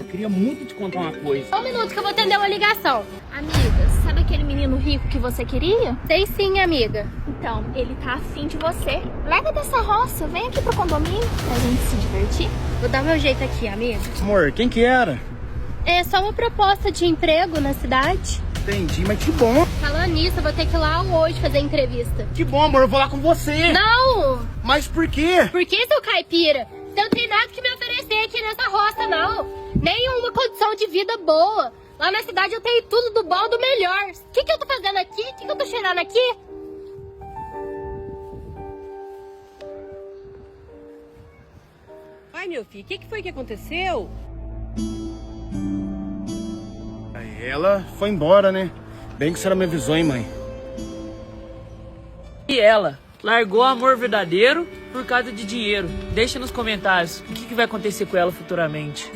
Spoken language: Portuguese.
queria muito te contar uma coisa. Só um minuto que eu vou atender uma ligação. Amiga, sabe aquele menino rico que você queria? Sei sim, amiga. Então, ele tá afim de você. Larga dessa roça, vem aqui pro condomínio pra gente se divertir. Vou dar meu jeito aqui, amiga. Amor, quem que era? É só uma proposta de emprego na cidade. Entendi, mas que bom. Falando nisso, eu vou ter que ir lá hoje fazer entrevista. Que bom, amor, eu vou lá com você. Não! Mas por quê? Por que, seu caipira? Você não tem nada que me oferecer aqui nessa roça, não. Nenhuma condição de vida boa. Lá na cidade eu tenho tudo do bom, do melhor. O que eu tô fazendo aqui? O que eu tô cheirando aqui? Ai, meu filho, o que foi que aconteceu? Aí ela foi embora, né? Bem que a senhora me avisou, hein, mãe? E ela largou o amor verdadeiro por causa de dinheiro. Deixa nos comentários o que vai acontecer com ela futuramente.